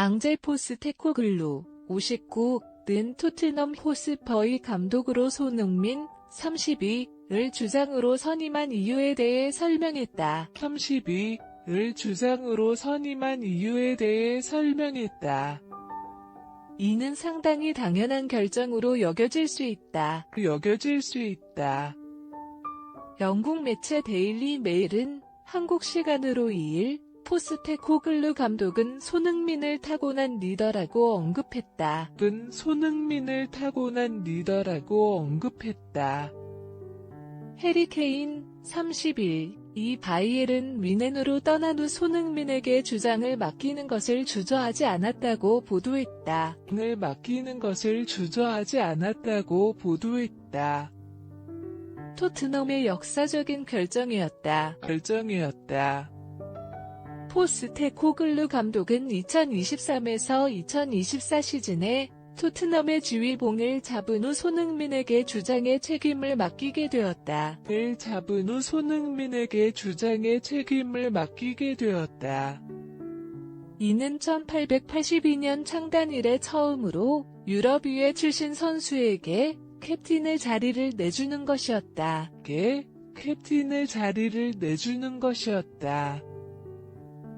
앙제 포스테코글루, 59는 토트넘 호스퍼의 감독으로 손흥민, 32를 주장으로 선임한 이유에 대해 설명했다. 32를 주장으로 선임한 이유에 대해 설명했다. 이는 상당히 당연한 결정으로 여겨질 수 있다. 영국 매체 데일리 메일은 한국 시간으로 2일 포스테코글루 감독은 손흥민을 타고난 리더라고 언급했다. 해리 케인, 30일, 이 바이에른 뮌헨으로 떠난 후 손흥민에게 주장을 맡기는 것을 주저하지 않았다고 보도했다. 토트넘의 역사적인 결정이었다. 포스테코글루 감독은 2023에서 2024 시즌에 토트넘의 지휘봉을 잡은 후 손흥민에게 주장의 책임을 맡기게 되었다. 이는 1882년 창단 이래 처음으로 유럽 유예 출신 선수에게 캡틴의 자리를 내주는 것이었다.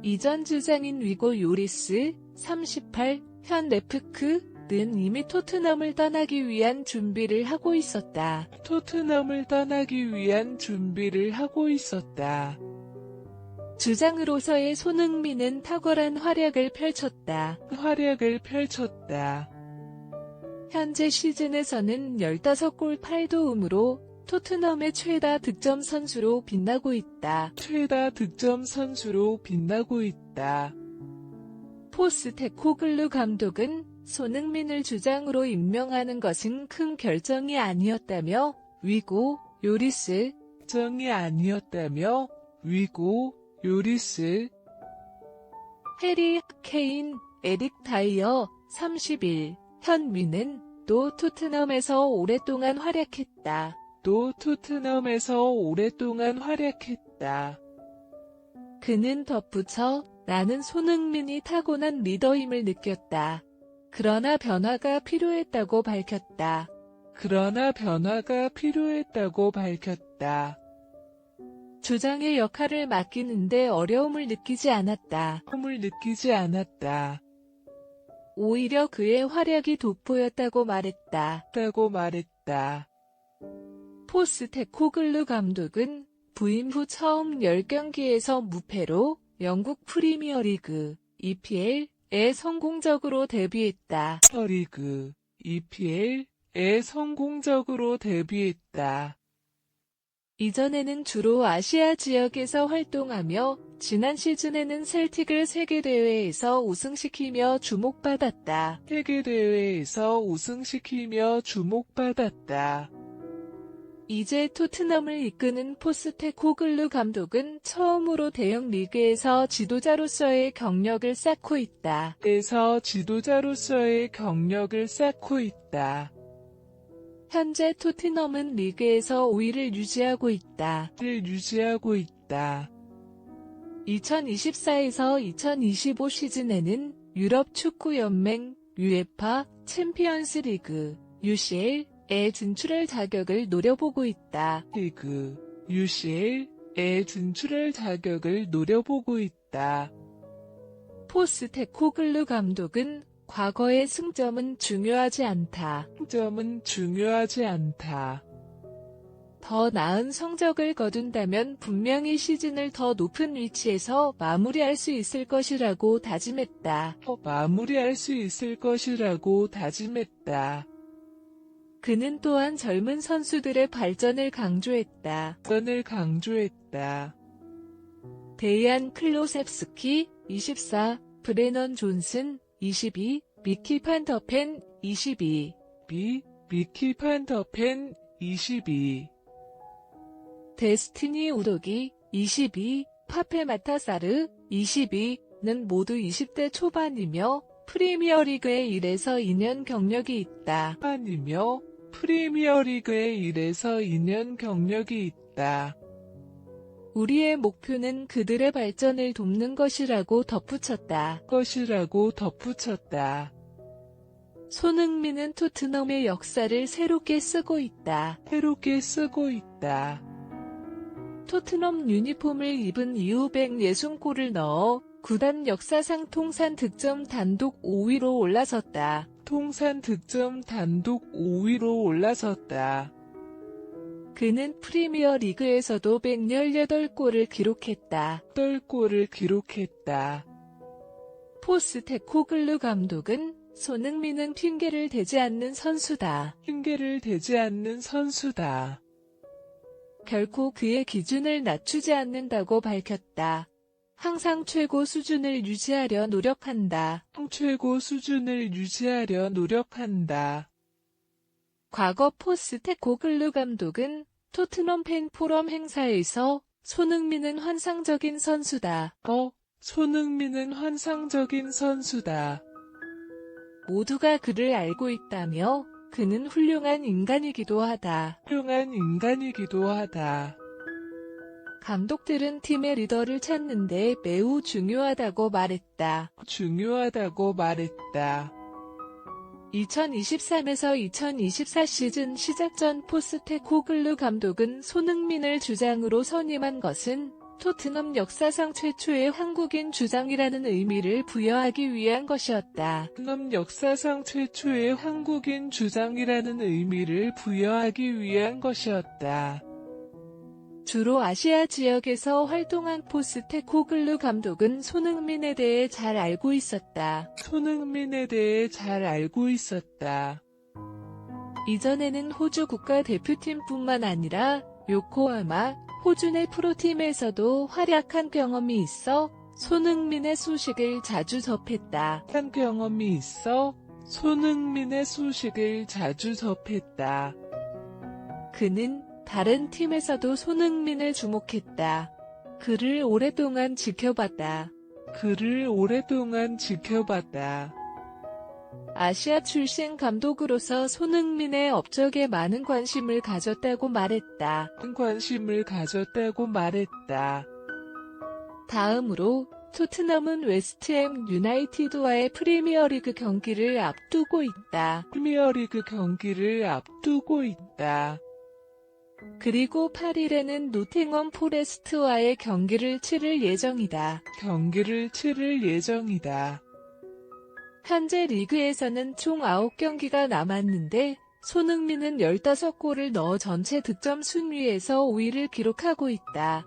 이전 주장인 위고 요리스, 38, 현 레프크는 이미 토트넘을 떠나기 위한 준비를 하고 있었다. 주장으로서의 손흥민은 탁월한 활약을 펼쳤다. 현재 시즌에서는 15골 8도움으로 토트넘의 최다 득점 선수로 빛나고 있다. 포스테코글루 감독은 손흥민을 주장으로 임명하는 것은 큰 결정이 아니었다며 위고 요리스 해리 케인, 에릭 다이어, 30일, 현 뮌헨 또 토트넘에서 오랫동안 활약했다. 그는 덧붙여 나는 손흥민이 타고난 리더임을 느꼈다. 그러나 변화가 필요했다고 밝혔다. 주장의 역할을 맡기는데 어려움을 느끼지 않았다. 오히려 그의 활약이 돋보였다고 말했다. 포스테코글루 감독은 부임 후 처음 10경기에서 무패로 영국 프리미어리그 EPL에 성공적으로 데뷔했다. 이전에는 주로 아시아 지역에서 활동하며 지난 시즌에는 셀틱을 세계대회에서 우승시키며 주목받았다. 이제 토트넘을 이끄는 포스테코글루 감독은 처음으로 대형 리그에서 지도자로서의 경력을 쌓고 있다. 현재 토트넘은 리그에서 5위를 유지하고 있다. 2024에서 2025 시즌에는 유럽 축구 연맹 UEFA 챔피언스 리그 UCL에 진출할 자격을 노려보고 있다. 포스테코글루 감독은 과거의 승점은 중요하지 않다. 더 나은 성적을 거둔다면 분명히 시즌을 더 높은 위치에서 마무리할 수 있을 것이라고 다짐했다. 그는 또한 젊은 선수들의 발전을 강조했다. 데이안 클로셉스키, 24, 브레넌 존슨, 22, 미키 판더펜, 22. 데스티니 우도기, 22, 파페 마타사르, 22는 모두 20대 초반이며 프리미어리그에 1에서 2년 경력이 있다. 우리의 목표는 그들의 발전을 돕는 것이라고 덧붙였다. 손흥민은 토트넘의 역사를 새롭게 쓰고 있다. 토트넘 유니폼을 입은 이후 160골을 넣어 구단 역사상 통산 득점 단독 5위로 올라섰다. 그는 프리미어 리그에서도 118골을 기록했다. 포스테코글루 감독은 손흥민은 핑계를 대지 않는 선수다. 결코 그의 기준을 낮추지 않는다고 밝혔다. 항상 최고 수준을 유지하려 노력한다. 과거 포스테코글루 감독은 토트넘 팬포럼 행사에서 손흥민은 환상적인 선수다. 모두가 그를 알고 있다며 그는 훌륭한 인간이기도 하다. 감독들은 팀의 리더를 찾는데 매우 중요하다고 말했다. 2023에서 2024 시즌 시작 전 포스테코글루 감독은 손흥민을 주장으로 선임한 것은 토트넘 역사상 최초의 한국인 주장이라는 의미를 부여하기 위한 것이었다. 주로 아시아 지역에서 활동한 포스테코글루 감독은 손흥민에 대해 잘 알고 있었다. 이전에는 호주 국가대표팀뿐만 아니라 요코하마, 호주 내 프로팀에서도 활약한 경험이 있어 손흥민의 소식을 자주 접했다. 그는 다른 팀에서도 손흥민을 주목했다. 그를 오랫동안 지켜봤다. 아시아 출신 감독으로서 손흥민의 업적에 많은 관심을 가졌다고 말했다. 다음으로 토트넘은 웨스트햄 유나이티드와의 프리미어리그 경기를 앞두고 있다. 그리고 8일에는 노팅엄 포레스트와의 경기를 치를 예정이다. 현재 리그에서는 총 9경기가 남았는데 손흥민은 15골을 넣어 전체 득점 순위에서 5위를 기록하고 있다.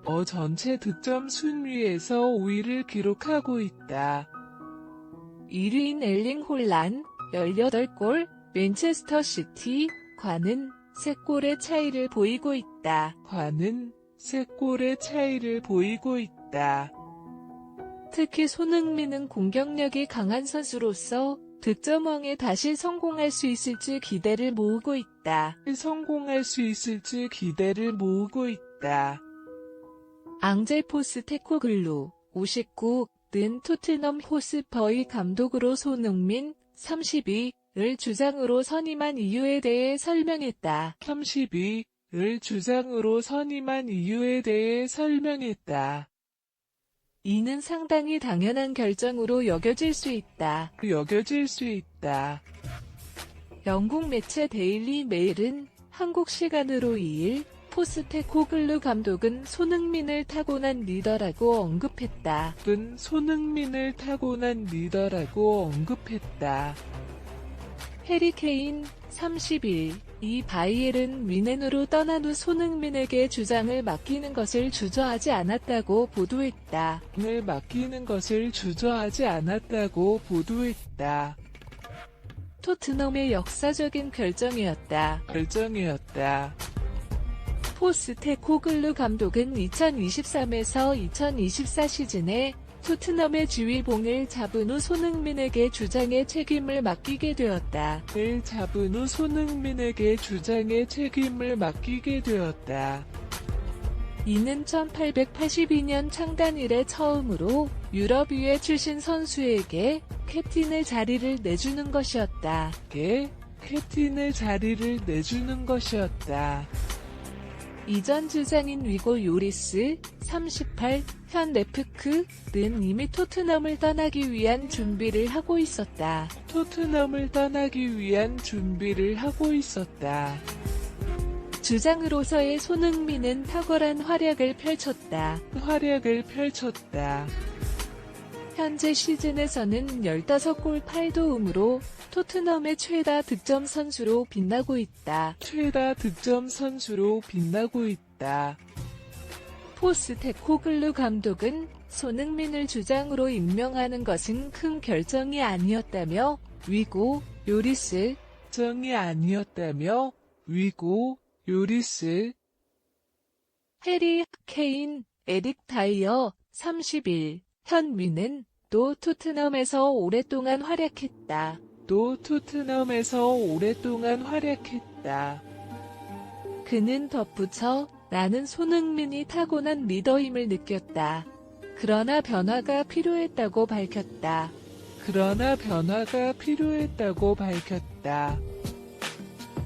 1위인 엘링 홀란 18골, 맨체스터 시티, 과는 3골의 차이를 보이고 있다. 특히 손흥민은 공격력이 강한 선수로서 득점왕에 다시 성공할 수 있을지 기대를 모으고 있다. 앙젤 포스테코글루, 59는 토트넘 호스퍼의 감독으로 손흥민, 32를 주장으로 선임한 이유에 대해 설명했다. 이는 상당히 당연한 결정으로 여겨질 수 있다. 영국 매체 데일리 메일은 한국 시간으로 2일 포스테코글루 감독은 손흥민을 타고난 리더라고 언급했다. 해리 케인 30일 이 바이엘은 뮌헨으로 떠난 후 손흥민에게 주장을 맡기는 것을 주저하지 않았다고 보도했다. 토트넘의 역사적인 결정이었다. 포스테코글루 감독은 2023에서 2024 시즌에 토트넘의 지휘봉을 잡은 후 손흥민에게 주장의 책임을 맡기게 되었다. 이는 1882년 창단 이래 처음으로 유럽 유예 출신 선수에게 캡틴의 자리를 내주는 것이었다. 이전 주장인 위고 요리스 38, 현 레프크는 이미 토트넘을 떠나기 위한 준비를 하고 있었다. 토트넘을 떠나기 위한 준비를 하고 있었다. 주장으로서의 손흥민은 탁월한 활약을 펼쳤다. 현재 시즌에서는 15골 8도움으로 토트넘의 최다 득점 선수로 빛나고 있다. 포스테코글루 감독은 손흥민을 주장으로 임명하는 것은 큰 결정이 아니었다며 위고 요리스 해리 케인, 에릭 다이어 31, 현민은 또 토트넘에서 오랫동안 활약했다. 그는 덧붙여 나는 손흥민이 타고난 리더임을 느꼈다. 그러나 변화가 필요했다고 밝혔다.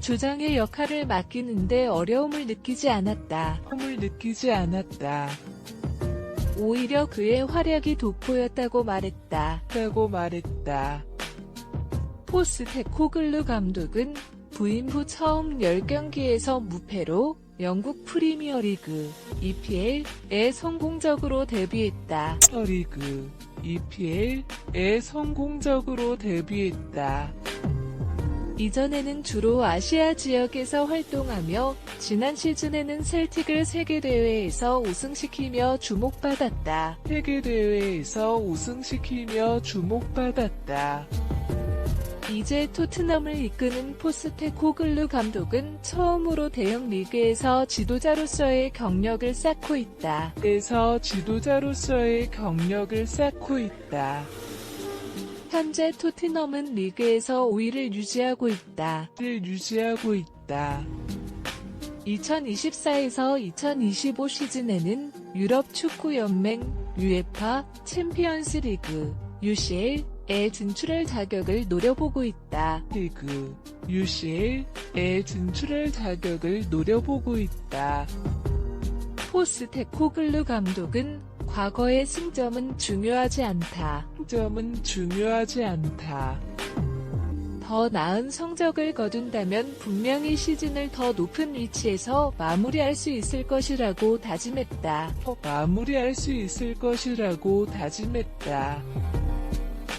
주장의 역할을 맡기는데 어려움을 느끼지 않았다. 오히려 그의 활약이 돋보였다고 말했다. 포스테코글루 감독은 부임 후 처음 10경기에서 무패로 영국 프리미어리그 EPL에 성공적으로 데뷔했다. 이전에는 주로 아시아 지역에서 활동하며 지난 시즌에는 셀틱을 세계대회에서 우승시키며 주목받았다. 이제 토트넘을 이끄는 포스테코글루 감독은 처음으로 대형 리그에서 지도자로서의 경력을 쌓고 있다. 현재 토트넘은 리그에서 5위를 유지하고 있다. 2024에서 2025 시즌에는 유럽 축구 연맹 UEFA 챔피언스 리그 UCL에 진출할 자격을 노려보고 있다. 포스테코글루 감독은 과거의 승점은 중요하지 않다. 더 나은 성적을 거둔다면 분명히 시즌을 더 높은 위치에서 마무리할 수 있을 것이라고 다짐했다.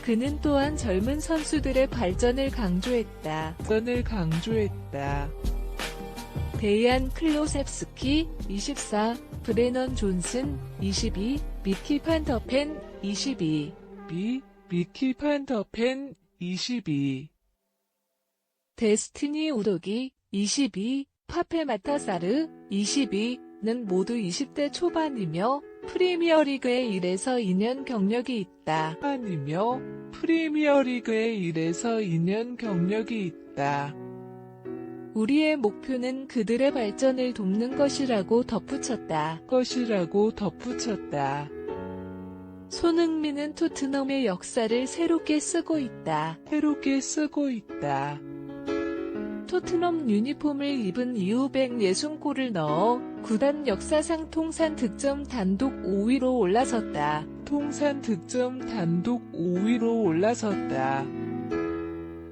그는 또한 젊은 선수들의 발전을 강조했다. 데이안 클로셉스키 24, 브레넌 존슨 22, 미키 판더펜 22. 데스티니 우도기 22, 파페 마타사르 22는 모두 20대 초반이며 프리미어리그에 1에서 2년 경력이 있다. 우리의 목표는 그들의 발전을 돕는 것이라고 덧붙였다. 손흥민은 토트넘의 역사를 새롭게 쓰고 있다. 토트넘 유니폼을 입은 이후 160골을 넣어 구단 역사상 통산 득점 단독 5위로 올라섰다.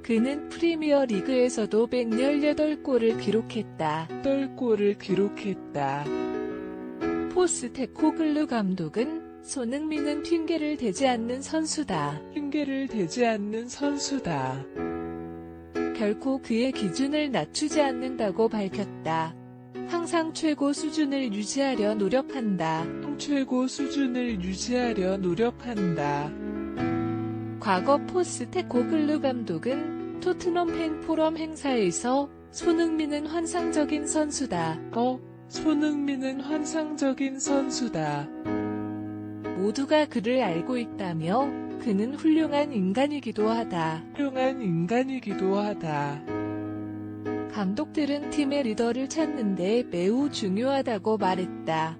그는 프리미어 리그에서도 118골을 기록했다. 포스테코글루 감독은 손흥민은 핑계를 대지 않는 선수다. 결코 그의 기준을 낮추지 않는다고 밝혔다. 항상 최고 수준을 유지하려 노력한다. 과거 포스테코글루 감독은 토트넘 팬 포럼 행사에서 손흥민은 환상적인 선수다. 모두가 그를 알고 있다며 그는 훌륭한 인간이기도 하다. 감독들은 팀의 리더를 찾는데 매우 중요하다고 말했다.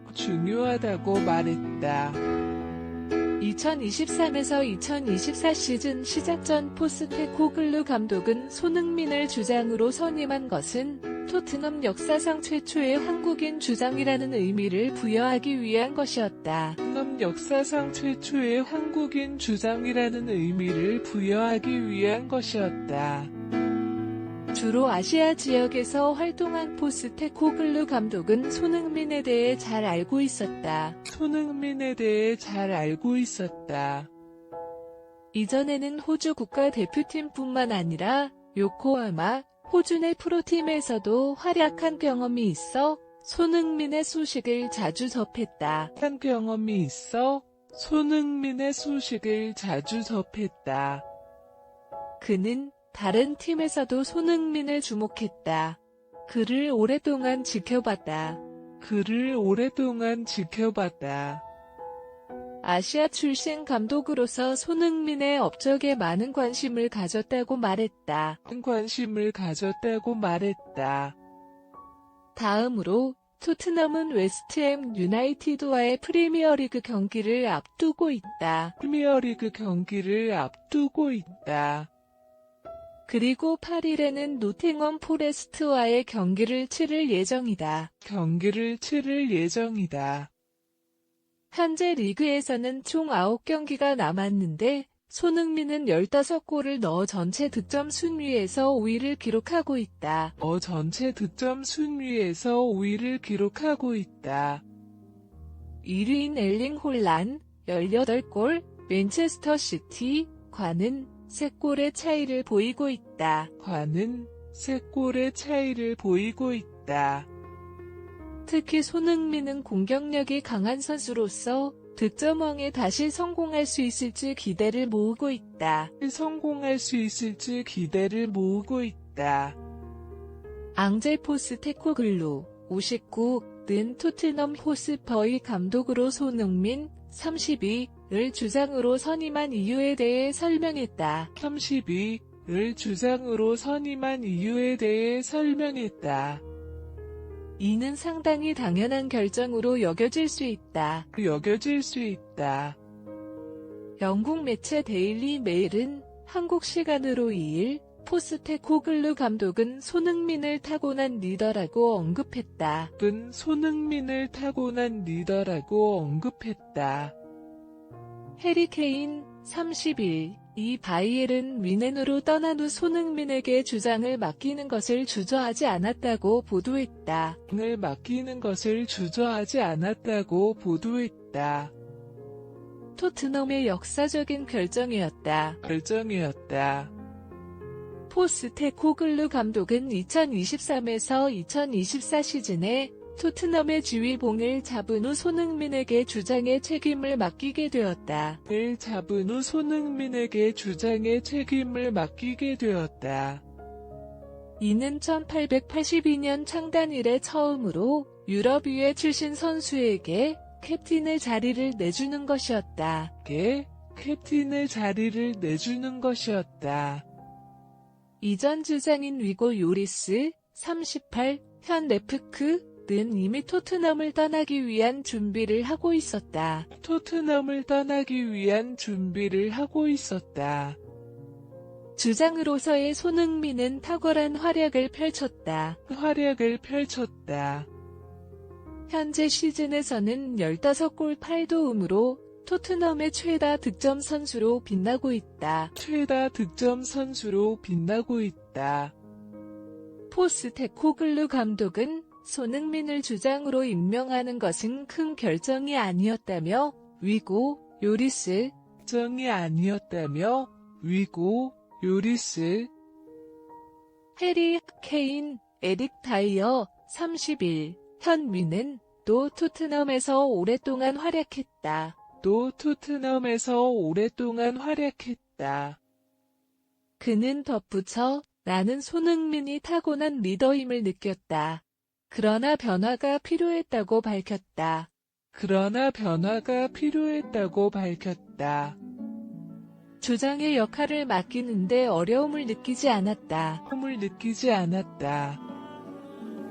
2023에서 2024 시즌 시작 전 포스테코글루 감독은 손흥민을 주장으로 선임한 것은 토트넘 역사상 최초의 한국인 주장이라는 의미를 부여하기 위한 것이었다. 토트넘 역사상 최초의 한국인 주장이라는 의미를 부여하기 위한 것이었다. 주로 아시아 지역에서 활동한 포스테코글루 감독은 손흥민에 대해 잘 알고 있었다. 이전에는 호주 국가대표팀뿐만 아니라 요코하마, 호주 내 프로팀에서도 활약한 경험이 있어 손흥민의 소식을 자주 접했다. 그는 다른 팀에서도 손흥민을 주목했다. 그를 오랫동안 지켜봤다. 아시아 출신 감독으로서 손흥민의 업적에 많은 관심을 가졌다고 말했다. 다음으로 토트넘은 웨스트햄 유나이티드와의 프리미어리그 경기를 앞두고 있다. 그리고 8일에는 노팅엄 포레스트와의 경기를 치를 예정이다. 현재 리그에서는 총 9경기가 남았는데 손흥민은 15골을 넣어 전체 득점 순위에서 5위를 기록하고 있다. 1위인 엘링 홀란 18골, 맨체스터 시티, 과는 3골의 차이를 보이고 있다. 특히 손흥민은 공격력이 강한 선수로서 득점왕에 다시 성공할 수 있을지 기대를 모으고 있다. 앙젤 포스테코글루 59는 토트넘 호스퍼의 감독으로 손흥민 32를 주장으로 선임한 이유에 대해 설명했다. 이는 상당히 당연한 결정으로 여겨질 수 있다. 영국 매체 데일리 메일은 한국 시간으로 2일 포스테코글루 감독은 손흥민을 타고난 리더라고 언급했다. 해리 케인 30일 이 바이에른 뮌헨으로 떠난 후 손흥민에게 주장을 맡기는 것을 주저하지 않았다고 보도했다. 토트넘의 역사적인 결정이었다. 포스테코글루 감독은 2023에서 2024 시즌에 토트넘의 지휘봉을 잡은 후 손흥민에게 주장의 책임을 맡기게 되었다. 이는 1882년 창단 이래 처음으로 유럽 유예 출신 선수에게 캡틴의 자리를 내주는 것이었다. 이전 주장인 위고 요리스 38, 현 레프크 는 이미 토트넘을 떠나기 위한 준비를 하고 있었다. 주장으로서의 손흥민은 탁월한 활약을 펼쳤다. 현재 시즌에서는 15골 8도움으로 토트넘의 최다 득점 선수로 빛나고 있다. 포스테코글루 감독은 손흥민을 주장으로 임명하는 것은 큰 결정이 아니었다며 위고 요리스 해리 케인, 에릭 다이어 30일 현 뮌헨 또 토트넘에서 오랫동안 활약했다. 그는 덧붙여 나는 손흥민이 타고난 리더임을 느꼈다. 그러나 변화가 필요했다고 밝혔다. 주장의 역할을 맡기는데 어려움을 느끼지 않았다.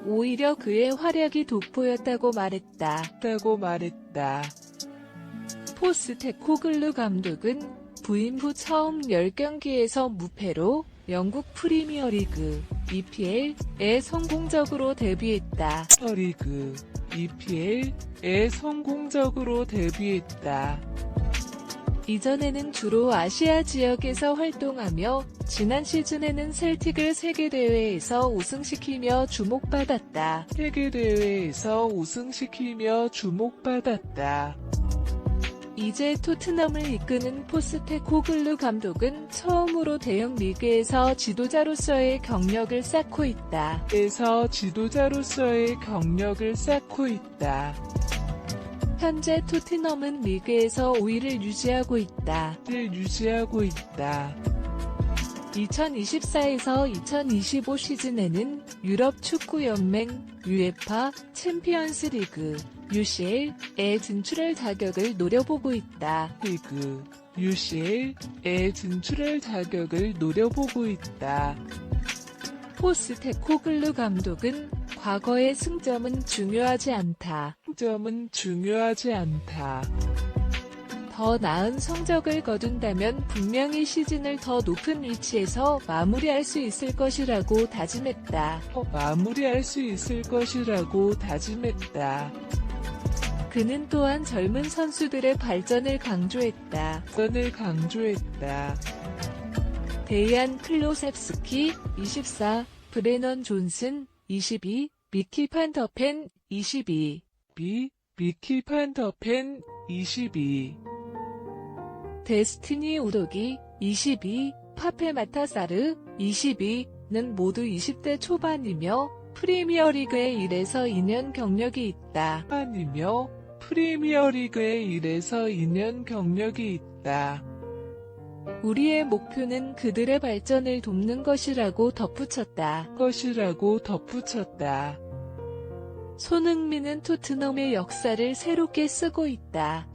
오히려 그의 활약이 돋보였다고 말했다. 포스테코글루 감독은 부임 후 처음 10경기에서 무패로 영국 프리미어리그 EPL에 성공적으로 데뷔했다. 리그 EPL에 성공적으로 데뷔했다. 이전에는 주로 아시아 지역에서 활동하며 지난 시즌에는 셀틱을 세계대회에서 우승시키며 주목받았다. 세계대회에서 우승시키며 주목받았다. 이제 토트넘을 이끄는 포스테코글루 감독은 처음으로 대형 리그에서 지도자로서의 경력을 쌓고 있다. 지도자로서의 경력을 쌓고 있다. 현재 토트넘은 리그에서 5위를 유지하고 있다. 2024에서 2025 시즌에는 유럽 축구연맹 UEFA 챔피언스 리그 UCL에 진출할 자격을 노려보고 있다. UCL에 진출할 자격을 노려보고 있다. 포스테코글루 감독은 과거의 승점은 중요하지 않다. 더 나은 성적을 거둔다면 분명히 시즌을 더 높은 위치에서 마무리할 수 있을 것이라고 다짐했다. 그는 또한 젊은 선수들의 발전을 강조했다. 데이안 클로셉스키 24, 브레넌 존슨 22, 미키 판더펜 22. 미키 판더펜 22. 데스티니 우도기 22, 파페 마타사르 22는 모두 20대 초반이며 프리미어리그에 1에서 2년 경력이 있다. 우리의 목표는 그들의 발전을 돕는 것이라고 덧붙였다. 손흥민은 토트넘의 역사를 새롭게 쓰고 있다.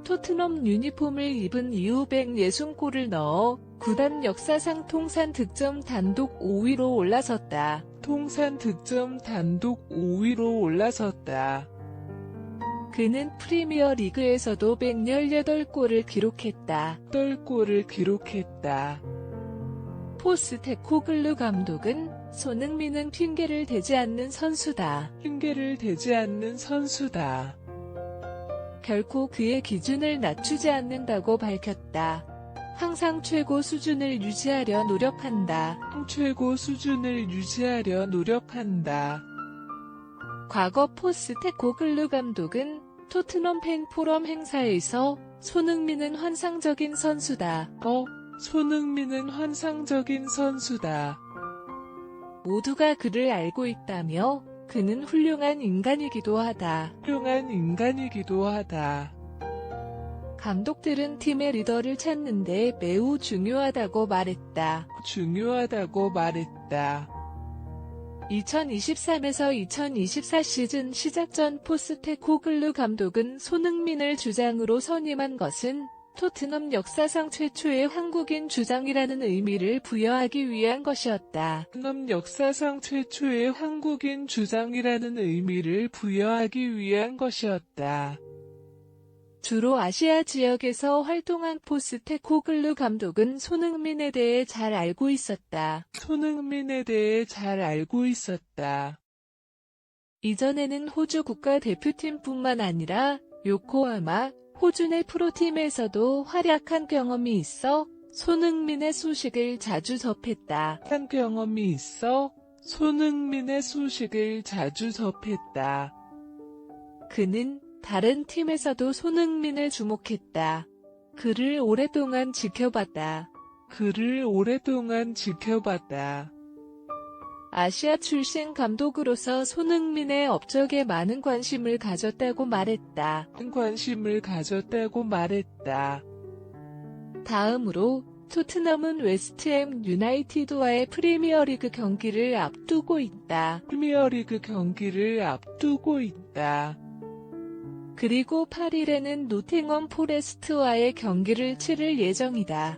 토트넘 유니폼을 입은 이후 160골을 넣어 구단 역사상 통산 득점 단독 5위로 올라섰다. 그는 프리미어 리그에서도 118골을 기록했다. 포스테코글루 감독은 손흥민은 핑계를 대지 않는 선수다. 결코 그의 기준을 낮추지 않는다고 밝혔다. 항상 최고 수준을 유지하려 노력한다. 과거 포스테코글루 감독은 토트넘 팬 포럼 행사에서 손흥민은 환상적인 선수다. 모두가 그를 알고 있다며 그는 훌륭한 인간이기도 하다. 감독들은 팀의 리더를 찾는데 매우 중요하다고 말했다. 2023에서 2024 시즌 시작 전 포스테코글루 감독은 손흥민을 주장으로 선임한 것은 토트넘 역사상 최초의 한국인 주장이라는 의미를 부여하기 위한 것이었다. 주로 아시아 지역에서 활동한 포스테코글루 감독은 손흥민에 대해 잘 알고 있었다. 이전에는 호주 국가대표팀뿐만 아니라 요코하마, 호주 내 프로팀에서도 활약한 경험이 있어 손흥민의 소식을 자주 접했다. 그는 다른 팀에서도 손흥민을 주목했다. 그를 오랫동안 지켜봤다. 아시아 출신 감독으로서 손흥민의 업적에 많은 관심을 가졌다고 말했다. 다음으로 토트넘은 웨스트햄 유나이티드와의 프리미어리그 경기를 앞두고 있다. 그리고 8일에는 노팅엄 포레스트와의 경기를 치를 예정이다.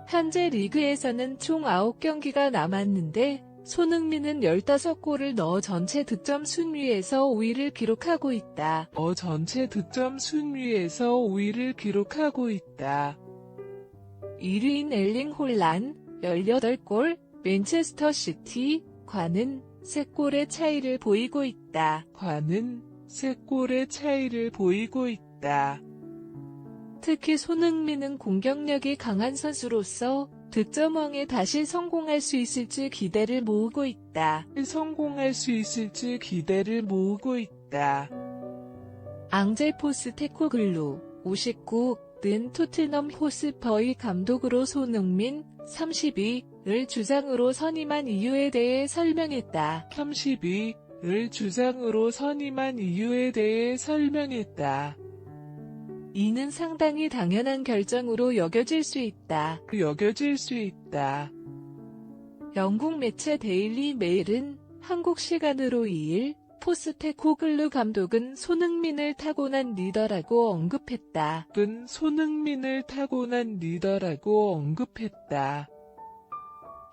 현재 리그에서는 총 9경기가 남았는데 손흥민은 15골을 넣어 전체 득점 순위에서 5위를 기록하고 있다. 전체 득점 순위에서 5위를 기록하고 있다. 1위인 엘링 홀란 18골, 맨체스터 시티, 과는 3골의 차이를 보이고 있다. 과는 3골의 차이를 보이고 있다. 특히 손흥민은 공격력이 강한 선수로서 득점왕에 다시 성공할 수 있을지 기대를 모으고 있다. 성공할 수 있을지 기대를 모으고 있다. 앙젤 포스테코글루 59는 토트넘 호스퍼의 감독으로 손흥민 32를 주장으로 선임한 이유에 대해 설명했다. 32를 주장으로 선임한 이유에 대해 설명했다. 이는 상당히 당연한 결정으로 여겨질 수 있다. 영국 매체 데일리 메일은 한국 시간으로 2일 포스테코글루 감독은 손흥민을 타고난 리더라고 언급했다.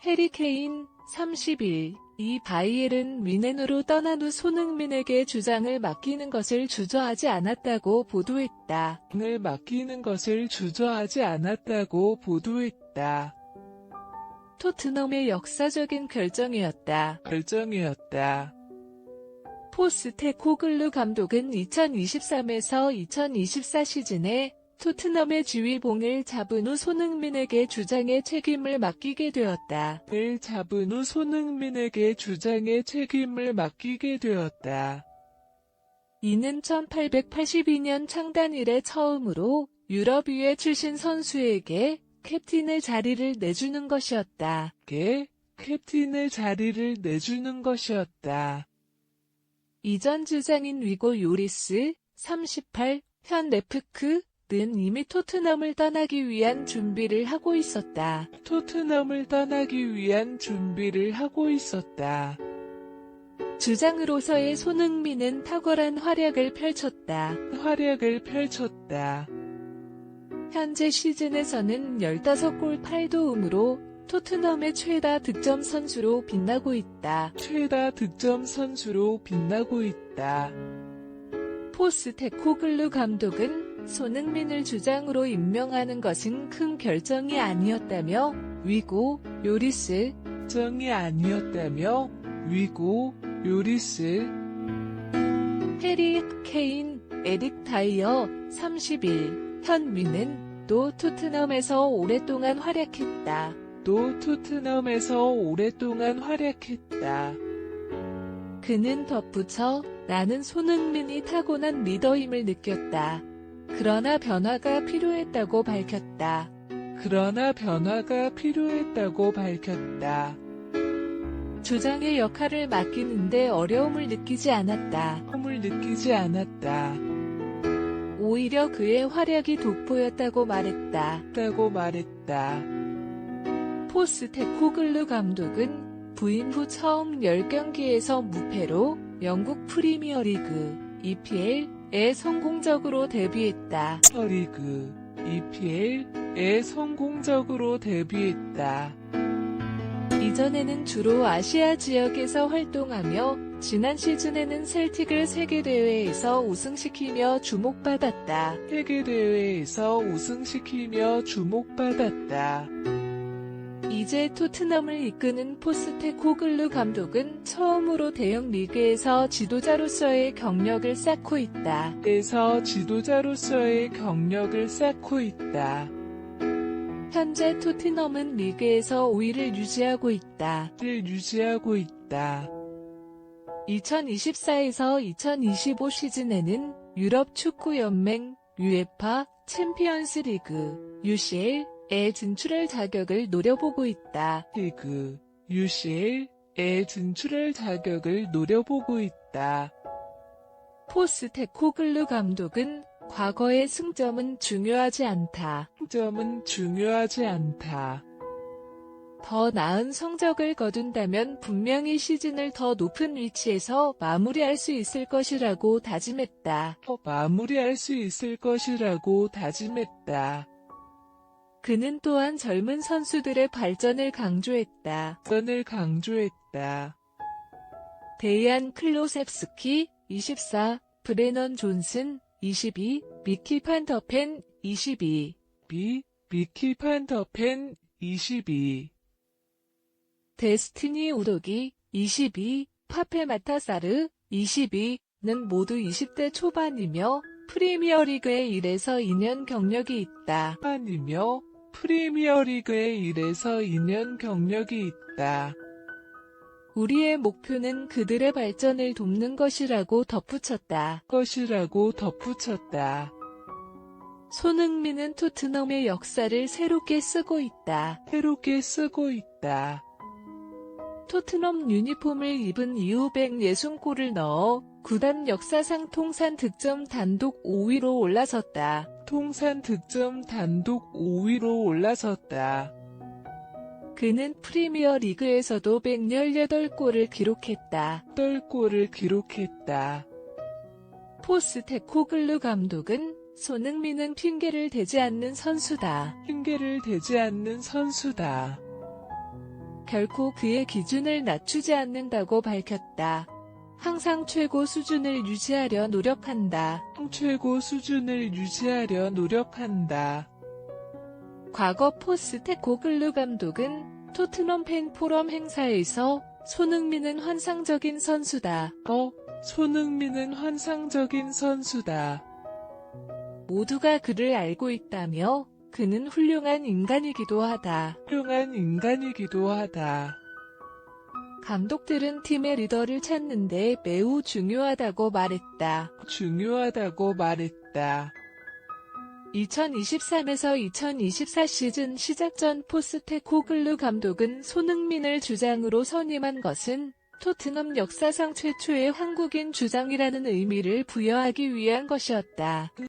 해리 케인 30일 이 바이에른 뮌헨으로 떠난 후 손흥민에게 주장을 맡기는 것을 주저하지 않았다고 보도했다. 토트넘의 역사적인 결정이었다. 포스테코글루 감독은 2023에서 2024 시즌에 토트넘의 지휘봉을 잡은 후 손흥민에게 주장의 책임을 맡기게 되었다. 이는 1882년 창단 이래 처음으로 유럽 위의 출신 선수에게 캡틴의 자리를 내주는 것이었다. 이전 주장인 위고 요리스 38, 현 레프크 는 이미 토트넘을 떠나기 위한 준비를 하고 있었다. 주장으로서의 손흥민은 탁월한 활약을 펼쳤다. 현재 시즌에서는 15골 8도움으로 토트넘의 최다 득점 선수로 빛나고 있다. 포스테코글루 감독은 손흥민을 주장으를 임명하는 것은 큰 결정이 아니었다며 위고 요리스 해리 케인, 에릭 다이어 30일 현 뮌헨 또 토트넘에서 오랫동안 활약했다. 그는 덧붙여 나는 손흥민이 타고난 리더임을 느꼈다. 그러나 변화가 필요했다고 밝혔다. 주장의 역할을 맡기는데 어려움을 느끼지 않았다. 오히려 그의 활약이 돋보였다고 말했다. 포스테코글루 감독은 부임 후 처음 10경기에서 무패로 영국 프리미어리그 EPL에 성공적으로 데뷔했다. 이전에는 주로 아시아 지역에서 활동하며 지난 시즌에는 셀틱을 세계대회에서 우승시키며 주목받았다. 이제 토트넘을 이끄는 포스테코글루 감독은 처음으로 대형 리그에서 지도자로서의 경력을 쌓고 있다. 현재 토트넘은 리그에서 5위를 유지하고 있다. 2024에서 2025 시즌에는 유럽 축구 연맹 UEFA 챔피언스 리그 UCL에 진출할 자격을 노려보고 있다. 포스테코글루 감독은 과거의 승점은 중요하지 않다. 더 나은 성적을 거둔다면 분명히 시즌을 더 높은 위치에서 마무리할 수 있을 것이라고 다짐했다. 그는 또한 젊은 선수들의 발전을 강조했다. 데이안 클로셉스키 24, 브레넌 존슨 22, 미키 판더펜 22. 미키 판더펜 22. 데스티니 우도기 22, 파페 마타사르 22는 모두 20대 초반이며 프리미어리그에 1에서 2년 경력이 있다. 프리미어리그에 1에서 2년 경력이 있다. 우리의 목표는 그들의 발전을 돕는 것이라고 덧붙였다. 손흥민은 토트넘의 역사를 새롭게 쓰고 있다. 토트넘 유니폼을 입은 이후 160골을 넣어 구단 역사상 통산 득점 단독 5위로 올라섰다. 그는 프리미어 리그에서도 118골을 기록했다. 포스테코글루 감독은 손흥민은 핑계를 대지 않는 선수다. 결코 그의 기준을 낮추지 않는다고 밝혔다. 항상 최고 수준을 유지하려 노력한다. 과거 포스테코글루 감독은 토트넘 팬 포럼 행사에서 손흥민은 환상적인 선수다. 모두가 그를 알고 있다며 그는 훌륭한 인간이기도 하다. 감독들은 팀의 리더를 찾는 데 매우 중요하다고 말했다. 2023에서 2024 시즌 시작 전 포스테코글루 감독은 손흥민을 주장으로 선임한 것은 토트넘 역사상 최초의 한국인 주장이라는 의미를 부여하기 위한 것이었다.